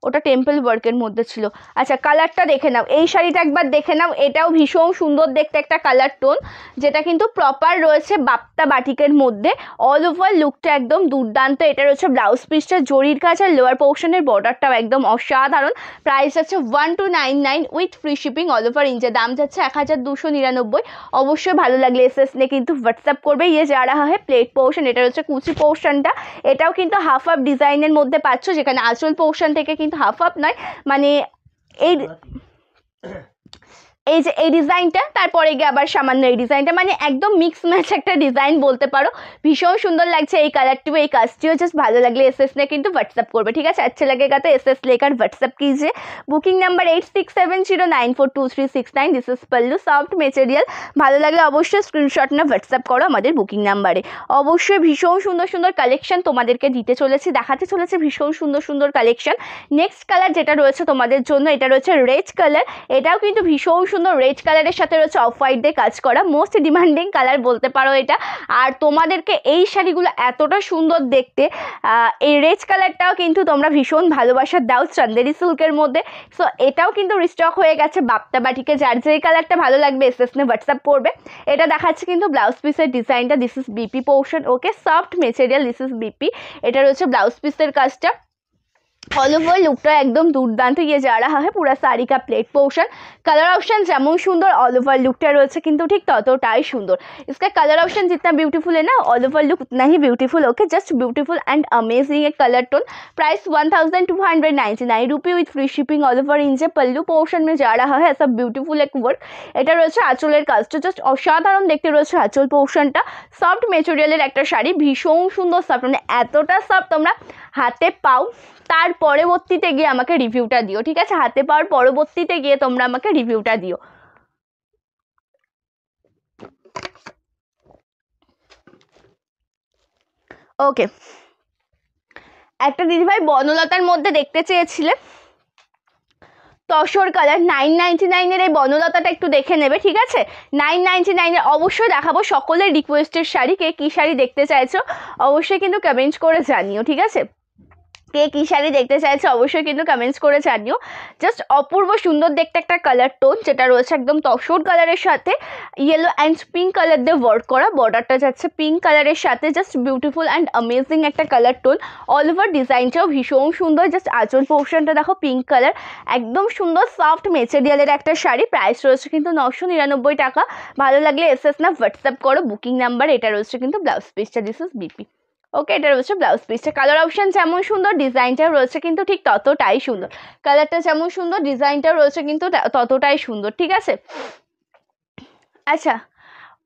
ওটা টেম্পল ওয়ার্কের মধ্যে ছিল। আচ্ছা, কালারটা দেখে নাও, এই শাড়িটা একবার দেখে নাও, এটাও ভীষণ সুন্দর দেখতে একটা কালার টোন, যেটা কিন্তু প্রপার রয়েছে বাপ্তা বাটিকের মধ্যে। অল ওভার লুকটা একদম দুর্দান্ত। এটা রয়েছে ব্লাউজ পিসটা জরির কাজ, আর লোয়ার পোর্শনের বর্ডারটাও একদম অসাধারণ। প্রাইস আছে 1299 with free shipping all over India. দাম যাচ্ছে 1299। অবশ্যই ভালো লাগলে এসএস নে কিন্তু হোয়াটসঅ্যাপ করবে। ইয়ে যা রাহা है প্লেট পোর্শন, এটা হচ্ছে কুচি পোর্শনটা, এটাও কিন্তু হাফ হাফ ডিজাইনের মধ্যে পাচ্ছ, যেখানে আঁচল পোর্শন থেকে কিন্তু হাফ হাফ নয়, মানে এই যে এই ডিজাইনটা, তারপরে গিয়ে আবার সামান্য এই ডিজাইনটা, মানে একদম মিক্স ম্যাচ একটা ডিজাইন বলতে পারো। ভীষণ সুন্দর লাগছে এই কালারটিও, এই কাজটিও। জাস্ট ভালো লাগলে এসএস ने কিন্তু হোয়াটসঅ্যাপ করবে, ঠিক আছে, আচ্ছা लगेगा तो एसएस लेकर व्हाट्सएप कीजिए। Booking number 8670942369। This is pallu, soft material. ভালো লাগলে অবশ্যই স্ক্রিনশট না হোয়াটসঅ্যাপ করো আমাদের বুকিং নাম্বারে। অবশ্যই ভীষণ সুন্দর সুন্দর কালেকশন তোমাদেরকে দিতে চলেছি, দেখাতে চলেছে ভীষণ সুন্দর সুন্দর কালেকশন। নেক্সট কালার যেটা রয়েছে তোমাদের জন্য, এটা রয়েছে রেড কালার। এটাও কিন্তু ভীষণ সুন্দর, রেড কালারের সাথে রয়েছে অফ হোয়াইট দিয়ে কাজ করা, মোস্ট ডিমান্ডিং কালার বলতে পারো এটা। আর তোমাদেরকে এই শাড়িগুলো এতটা সুন্দর দেখতে, এই রেড কালারটাও কিন্তু তোমরা ভীষণ ভালোবাসা দাও চন্দেরি সিল্কের মধ্যে। সো এটাও কিন্তু রিস্টক হয়ে গেছে বাপ্তা বাটিকে, যার যে কালারটা ভালো লাগবে এসএস ने হোয়াটসঅ্যাপ করবে। এটা দেখাচ্ছে কিন্তু ব্লাউজ পিসের ডিজাইনটা, this is BP portion, okay, soft material, this is BP. এটা রয়েছে ব্লাউজ পিসের কাজটা। ऑल ओवर लुकटा एकदम दुर्दाন্ত। ये जा रहा है पूरा साड़ी का प्लेट पोर्शन। कलर ऑप्शन যেমন সুন্দর, ऑल ओवर लुकটা রয়েছে কিন্তু ঠিক ততটাই সুন্দর। इसका कलर ऑप्शन जितना ब्यूटीफुल है ना, ऑल ओवर लुक उतना ही beautiful. Okay, just beautiful and amazing एक colour tone. Price 1299 rupee with free shipping all over India. Pallu portion में जा रहा है ऐसा ब्यूटीफुल एक वर्क। এটা রয়েছে আঁচলের কাজটা, জাস্ট অসাধারণ দেখতে রয়েছে আঁচল পোর্শনটা। সফট মেটেরিয়ালের একটা শাড়ি, ভীষণ সুন্দর সফট, মানে এতটা সফট তোমরা হাতে পাও, তার পরবর্তীতে গিয়ে আমাকে রিভিউটা দিও, ঠিক আছে, হাতে পাওয়ার পরবর্তীতে গিয়ে তোমরা আমাকে রিভিউটা দিও। ওকে, একটা দিদিভাই বনলতার মধ্যে দেখতে চেয়েছিলে, তসর কালার, 999 এই বনলতাটা একটু দেখে নেবে, ঠিক আছে, 999 অবশ্যই দেখাবো। সকলের রিকোয়েস্টের শাড়ি, কে কী শাড়ি দেখতে চাইছো অবশ্যই কিন্তু কমেন্টস করে জানিও, ঠিক আছে, কে কী শাড়ি দেখতে চাইছে অবশ্যই কিন্তু কমেন্টস করে জানিও। জাস্ট অপূর্ব সুন্দর দেখতে একটা কালার টোন, যেটা রয়েছে একদম তসর কালারের সাথে ইয়েলো অ্যান্ড পিঙ্ক কালার দিয়ে ওয়ার্ক করা, বর্ডারটা যাচ্ছে পিঙ্ক কালারের সাথে, জাস্ট বিউটিফুল অ্যান্ড অ্যামেজিং একটা কালার টোন। অল ওভার ডিজাইনটাও ভীষণ সুন্দর, জাস্ট আঁচল পোর্শনটা দেখো পিঙ্ক কালার, একদম সুন্দর সফট মেটেরিয়ালের একটা শাড়ি। প্রাইস রয়েছে কিন্তু 999 টাকা। ভালো লাগলে এসএস না হোয়াটসঅ্যাপ করো বুকিং নাম্বার। এটা রয়েছে কিন্তু ব্লাউজ পিসটা, দিস ইজ বিপি। ওকে, এটা রয়েছে ব্লাউজ পিসটা। কালার অপশন যেমন সুন্দর, ডিজাইনটাও রয়েছে কিন্তু ঠিক ততটাই সুন্দর। কালারটা যেমন সুন্দর, ডিজাইনটাও রয়েছে কিন্তু ততটাই সুন্দর, ঠিক আছে। আচ্ছা,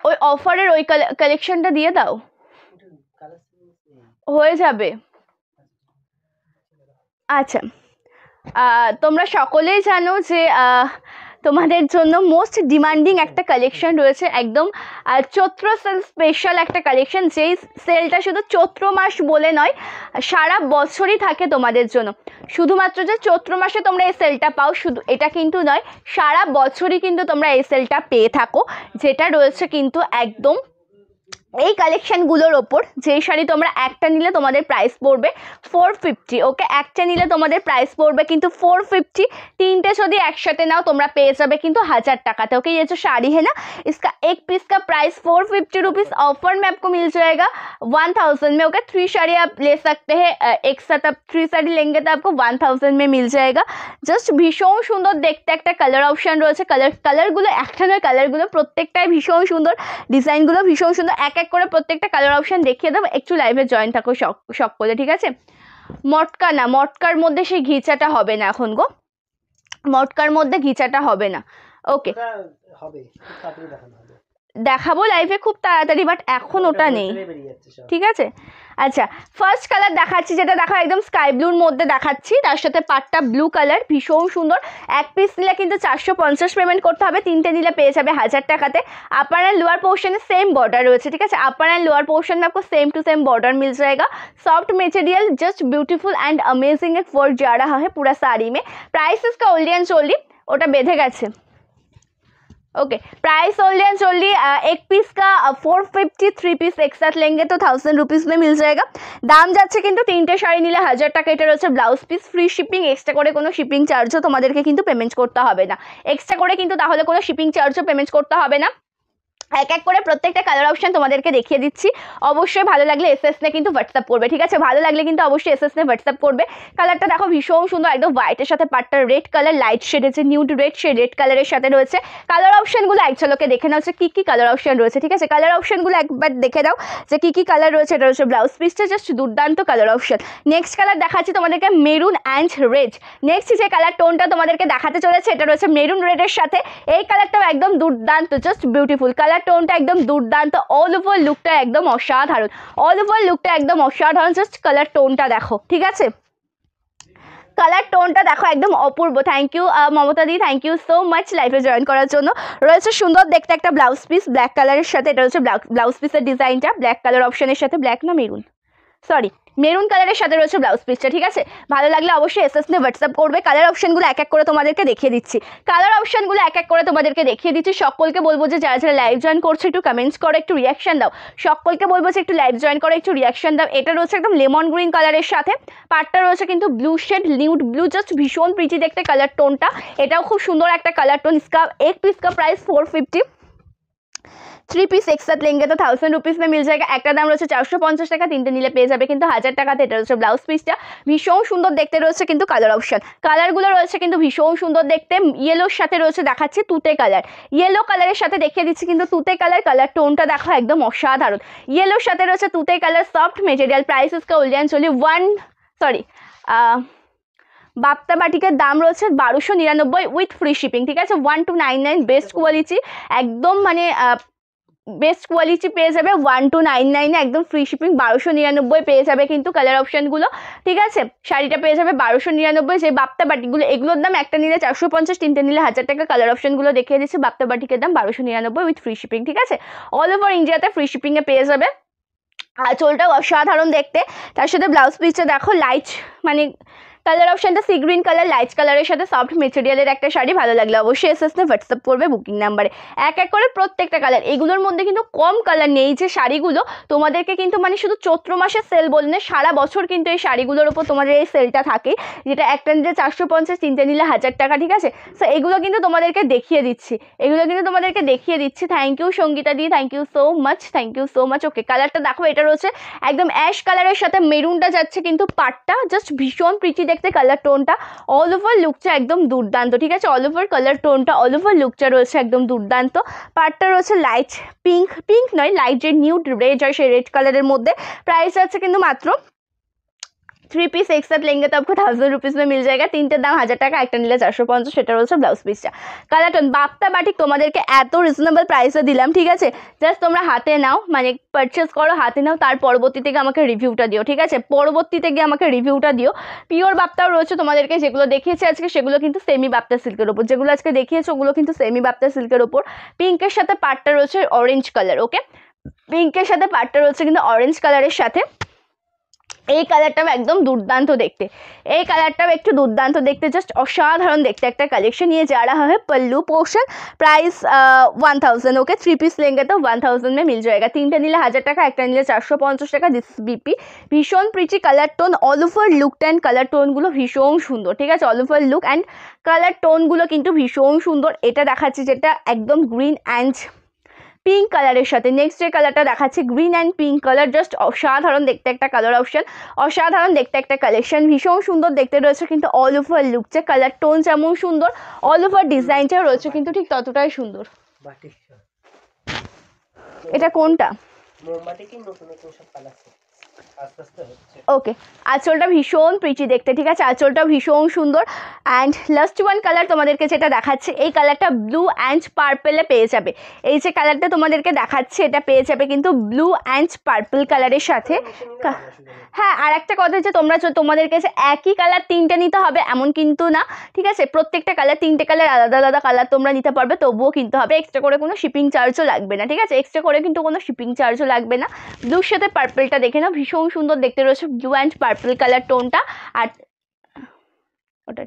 ওই অফারের ওই কালেকশনটা দিয়ে দাও, হয়ে যাবে। আচ্ছা, তোমরা সকলেই জানো যে তোমাদের জন্য মোস্ট ডিমান্ডিং একটা কালেকশন রয়েছে, একদম চৈত্র সেল স্পেশাল একটা কালেকশন, যেই সেলটা শুধু চৈত্র মাস বলে নয়, সারা বছরই থাকে তোমাদের জন্য। শুধুমাত্র যে চৈত্র মাসে তোমরা এই সেলটা পাও শুধু এটা কিন্তু নয়, সারা বছরই কিন্তু তোমরা এই সেলটা পেয়ে থাকো, যেটা রয়েছে কিন্তু একদম এই কালেকশনগুলোর ওপর। যেই শাড়ি তোমরা একটা নিলে তোমাদের প্রাইস পড়বে 450। ওকে, একটা নিলে তোমাদের প্রাইস পড়বে কিন্তু 450, तीनटे यदि एक साथ नाओ तुम्हारा पेज जाबे किंतु 1000 टाकाते। ओके, ये जो साड़ी है ना, इसका एक पीस का प्राइस 450 रुपीज़ ऑफर में आपको मिल जाएगा 1000 में। ओके, 3 साड़ी आप ले सकते हैं एक साथ, आप 3 साड़ी लेंगे तो आपको 1000 में मिल जाएगा। जस्ट भीषण सुंदर देखते एक कलर ऑप्शन रही है, कलरगुलो एक नय, कलरगुलो प्रत्येकटाई भीषण सुंदर, डिजाइनगुलो भीषण सुंदर। एक एक করে প্রত্যেকটা কালার অপশন দেখিয়ে দেব, একটু লাইভে জয়েন থাকো শখ করে, ঠিক আছে। মটকা না, মটকার মধ্যে সেই ঘিচাটা হবে না এখন গো, মটকার মধ্যে ঘিচাটা হবে না। ওকে, হবে দেখাবো লাইভে খুব তাড়াতাড়ি, বাট এখন ওটা নেই, ঠিক আছে। আচ্ছা, ফার্স্ট কালার দেখাচ্ছি, যেটা দেখো একদম স্কাই ব্লুর মধ্যে দেখাচ্ছি, তার সাথে পাটটা ব্লু কালার, ভীষণ সুন্দর। এক পিস নিলে কিন্তু 450 পেমেন্ট করতে হবে, 3টে নিলে পেয়ে যাবে 1000 টাকাতে। अपर एंड लोअर पोर्शन में सेम बॉर्डर रही है, ठीक है। अपर एंड लोअर पोर्शन में आपको सेम टू सेम बॉर्डर मिल जाएगा। Soft material, just beautiful and amazing एक वर्क जा रहा है पूरा साड़ी में। प्राइस इसका ओनली एंड ओनली, ওটা বেঁধে গেছে। Okay, price only and only एक पीस का 450, 3 पीस एक साथ लेंगे तो 1000 रुपीज़ में मिल जाएगा। दाम যাচ্ছে কিন্তু 3টে শাড়ি নিলে 1000 টাকা। এটা রয়েছে blouse piece, free shipping, extra করে কোনো শিপিং চার্জও তোমাদেরকে কিন্তু পেমেন্ট করতে হবে না, এক্সট্রা করে কিন্তু তাহলে কোনো শিপিং চার্জও পেমেন্ট করতে হবে না। এক এক করে প্রত্যেকটা কালার অপশন তোমাদেরকে দেখিয়ে দিচ্ছি। অবশ্যই ভালো লাগলে এসএস নে কিন্তু হোয়াটসঅ্যাপ করবে, ঠিক আছে। ভালো লাগলে কিন্তু অবশ্যই এসএস নে হোয়াটসঅ্যাপ করবে। কালারটা দেখো ভীষণ সুন্দর, একদম হোয়াইটের সাথে পাটটা রেড কালার, লাইট শেড আছে, নিউড রেড, সেই রেড কালারের সাথে রয়েছে। কালার অপশনগুলো এক ঝলকে দেখে নাও যে কী কালার অপশন রয়েছে, ঠিক আছে। কালার অপশনগুলো একবার দেখে দাও যে কী কালার রয়েছে। এটা রয়েছে ব্লাউজ পিসটা, জাস্ট দুর্দান্ত কালার অপশন। নেক্সট কালার দেখাচ্ছি তোমাদেরকে মেরুন অ্যান্ড রেড। নেক্সট যে কালার টোনটা তোমাদেরকে দেখাতে চলেছে, এটা রয়েছে মেরুন রেডের সাথে। এই কালারটাও একদম দুর্দান্ত, জাস্ট বিউটিফুল। কালার টোনটা একদম দুর্দান্ত, অল ওভার লুকটা একদম অসাধারণ, অল ওভার লুকটা একদম অসাধারণ। জাস্ট কালার টোনটা দেখো, ঠিক আছে। কালার টোনটা দেখো একদম অপূর্ব। Thank you Mamata di, thank you so much লাইভে জয়েন করার জন্য। রয়েছে সুন্দর দেখতে একটা ব্লাউজ পিস ব্ল্যাক কালারের সাথে। এটা হচ্ছে ব্লাউজ পিসের ডিজাইনটা ব্ল্যাক কালার অপশনের সাথে, ব্ল্যাক না মেরুন, সরি মেরুন কালারের সাথে রয়েছে ব্লাউজ পিসটা, ঠিক আছে। ভালো লাগলে অবশ্যই এসএস নে হোয়াটসঅ্যাপ করবে। কালার অপশনগুলো এক এক করে তোমাদেরকে দেখিয়ে দিচ্ছি, কালার অপশনগুলো এক এক করে তোমাদেরকে দেখিয়ে দিচ্ছি। সকলকে বলবো যে যারা যারা লাইভ জয়েন করছো একটু কমেন্টস করো, একটু রিয়াকশন দাও। সকলকে বলবো যে একটু লাইভ জয়েন করো, একটু রিয়াকশন দাও। এটা রয়েছে একদম লেমন গ্রিন কালারের সাথে, পাটটা রয়েছে কিন্তু blue shade, nude blue, just ভীষণ প্রিটি দেখতে কালার টোনটা। এটাও খুব সুন্দর একটা কালার টোন। इसका एक पीस का प्राइस 450, 3 पीस एक साथ लेंगे तो 1000 रुपीज़ में मिल जाएगा। एक दाम रही है 450 टाका, 3টে নিলে পেয়ে যাবে কিন্তু 1000 টাকাতে। এটা রয়েছে ব্লাউজ পিসটা, ভীষণ সুন্দর দেখতে রয়েছে কিন্তু কালার অপশন। কালারগুলো রয়েছে কিন্তু ভীষণ সুন্দর দেখতে। ইয়েলোর সাথে রয়েছে দেখাচ্ছি তুতে কালার, ইয়েলো কালারের সাথে দেখিয়ে দিচ্ছি কিন্তু তুতে কালার। কালার টোনটা দেখো একদম অসাধারণ। ইয়েলোর সাথে রয়েছে তুতে কালার, সফট মেটেরিয়াল। प्राइस इसका ओनली एंड ओनली बाप्ता बाटिकेर दाम रয়েছে 1299 উইথ ফ্রি শিপিং, ঠিক আছে। 1299 বেস্ট কোয়ালিটি, একদম মানে বেস্ট কোয়ালিটি পেয়ে যাবে 1299 একদম ফ্রি শিপিং। 1299 পেয়ে যাবে কিন্তু কালার অপশনগুলো, ঠিক আছে। শাড়িটা পেয়ে যাবে 1299। যে বাপ্তা বাটিকগুলো এগুলোর দাম একটা নিলে 450, 3টে নিলে 1000 টাকা। কালার অপশনগুলো দেখিয়ে দিচ্ছি। বাপ্তা বাটিকের দাম 1299 উইথ ফ্রি শিপিং, ঠিক আছে। অল ওভার ইন্ডিয়াতে ফ্রি শিপিংয়ে পেয়ে যাবে। আঁচলটাও অসাধারণ দেখতে, তার সাথে ব্লাউজ পিসটা দেখো লাইট মানে কালার অপশনটা সি গ্রিন কালার, লাইট কালারের সাথে সফট মেটেরিয়ালের একটা শাড়ি। ভালো লাগলে অবশ্যই এসএস নে হোয়াটসঅ্যাপ করবে বুকিং নাম্বারে। এক এক করে প্রত্যেকটা কালার, এগুলোর মধ্যে কিন্তু কম কালার নেই। যে শাড়িগুলো তোমাদেরকে কিন্তু মানে শুধু চৈত্র মাসের সেল বলে না, সারা বছর কিন্তু এই শাড়িগুলোর উপর তোমাদের এই সেলটা থাকে, যেটা একটা নিলে 450, 3টে নিলে 1000 টাকা, ঠিক আছে। সো এগুলো কিন্তু তোমাদেরকে দেখিয়ে দিচ্ছি, এগুলো কিন্তু তোমাদেরকে দেখিয়ে দিচ্ছি। Thank you Sangeeta di, thank you so much, thank you so much. Okay, কালারটা দেখো, এটা রয়েছে একদম অ্যাশ কালারের সাথে মেরুনটা যাচ্ছে কিন্তু পাটটা, জাস্ট ভীষণ প্রিটি দেখতে কালার টোনটা। অল ওভার লুকটা একদম দুর্দান্ত, ঠিক আছে। অল ওভার কালার টোনটা, অল ওভার লুকটা রয়েছে একদম দুর্দান্ত। পাটটা রয়েছে লাইট পিঙ্ক, পিঙ্ক নয় লাইট যে নিউড রেড হয় সেই রেড কালারের মধ্যে। প্রাইস আছে কিন্তু মাত্র 3 पीस एक साथ लेंगे तो आपको 1000 रुपीज़ में मिल जाएगा। তিনটের দাম 1000 টাকা, একটা নিলে 450, সেটা হচ্ছে ব্লাউজ পিসটা। কালার টোন বাপ্তা বাটিক তোমাদেরকে এত রিজনেবল প্রাইসে দিলাম, ঠিক আছে? জাস্ট তোমরা হাতে নাও, মানে পারচেস করো, হাতে নাও, তার পরবর্তী থেকে আমাকে রিভিউটা দিও, ঠিক আছে? পরবর্তীতে গিয়ে আমাকে রিভিউটা দিও। পিওর বাপ্তাও রয়েছে তোমাদেরকে, যেগুলো দেখিয়েছি আজকে সেগুলো কিন্তু সেমি বাপ্তা সিল্কের ওপর, যেগুলো আজকে দেখিয়েছি ওগুলো কিন্তু সেমি বাপ্তা সিল্কের ওপর। পিঙ্কের সাথে পাটটা রয়েছে অরেঞ্জ কালার, ওকে? পিঙ্কের সাথে পাটটা রয়েছে কিন্তু অরেঞ্জ কালারের সাথে। এই কালারটাও একদম দুর্দান্ত দেখতে, এই কালারটাও একটু দুর্দান্ত দেখতে, জাস্ট অসাধারণ দেখতে একটা कलेक्शन। ये जा रहा है pallu portion, price 1000, okay? 3 piece लेंगे तो 1000 में मिल जाएगा। তিনটে নিলে 1000 টাকা, একটা নিলে 450 টাকা। দিস বিপি ভীষণ pretty colour tone, all over look and colour টোনগুলো ভীষণ সুন্দর, ঠিক আছে? All over look and colour টোনগুলো কিন্তু ভীষণ সুন্দর। এটা দেখাচ্ছি যেটা একদম গ্রিন অ্যান্ড পিঙ্ক কালারের সাথে। নেক্সট যে কালারটা দেখাচ্ছি green and pink colour, just অসাধারণ দেখতে একটা কালার অপশন, অসাধারণ দেখতে একটা কালেকশন, ভীষণ সুন্দর দেখতে রয়েছে কিন্তু অল ওভার লুক, যে কালার টোন যেমন সুন্দর, অল ওভার ডিজাইনটা রয়েছে কিন্তু ঠিক ততটাই সুন্দর। এটা কোনটা? ওকে, আঁচলটা ভীষণ প্রিটি দেখতে, ঠিক আছে? আঁচলটা ভীষণ সুন্দর। অ্যান্ড লাস্ট ওয়ান কালার তোমাদেরকে যেটা দেখাচ্ছে, এই কালারটা ব্লু অ্যান্ড পার্পেলে পেয়ে যাবে। এই যে কালারটা তোমাদেরকে দেখাচ্ছে এটা পেয়ে যাবে কিন্তু ব্লু অ্যান্ড পার্পল কালারের সাথে। হ্যাঁ, আর একটা কথা যে তোমাদেরকে যে একই কালার তিনটে নিতে হবে এমন কিন্তু না, ঠিক আছে? প্রত্যেকটা কালার, তিনটে কালার আলাদা আলাদা কালার তোমরা নিতে পারবে, তবুও কিনতে হবে, এক্সট্রা করে কোনো শিপিং চার্জও লাগবে না, ঠিক আছে? এক্সট্রা করে কিন্তু কোনো শিপিং চার্জও লাগবে না। ব্লুর সাথে পার্পলটা দেখে নাও, ভীষণ সুন্দর দেখতে রয়েছে ব্লু অ্যান্ড পার্পল কালার টোনটা। আর ওটা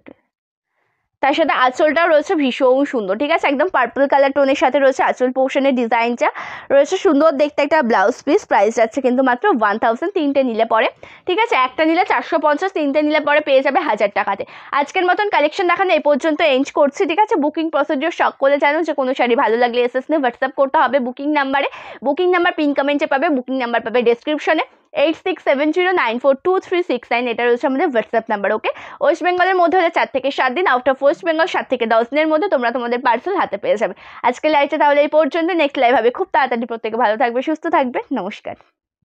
তার সাথে আঁচলটাও রয়েছে ভীষণ সুন্দর, ঠিক আছে? একদম পার্পল কালার টোনের সাথে রয়েছে আঁচল পোর্শনের ডিজাইনটা রয়েছে সুন্দর দেখতে একটা ব্লাউজ পিস। প্রাইস যাচ্ছে কিন্তু মাত্র 1000, তিনটে নিলে পরে, ঠিক আছে? একটা নিলে 450, তিনটে নিলে পরে পেয়ে যাবে 1000 টাকাতে। আজকের মতন কালেকশন দেখানো এই পর্যন্ত এন্ড করছি, ঠিক আছে? বুকিং প্রসিডিওর সকলে জানো যে কোনো শাড়ি ভালো লাগলে এসএস নিয়ে হোয়াটসঅ্যাপ করতে হবে বুকিং নাম্বারে। বুকিং নাম্বার পিন কমেন্টে পাবে, বুকিং নাম্বার পাবে ডেসক্রিপশনে। 8670942369, এটা রয়েছে আমাদের হোয়াটসঅ্যাপ নাম্বার, ওকে? ওয়েস্ট বেঙ্গলের মধ্যে হলে 4 থেকে 7 দিন, আউট অফ ওয়েস্ট বেঙ্গল 7 থেকে 10 দিনের মধ্যে তোমরা তোমাদের পার্সেল হাতে পেয়ে যাবে। আজকের লাইভটা তাহলে এই পর্যন্ত, নেক্সট লাইভ হবে খুব তাড়াতাড়ি। প্রত্যেকে ভালো থাকবে, সুস্থ থাকবে, নমস্কার।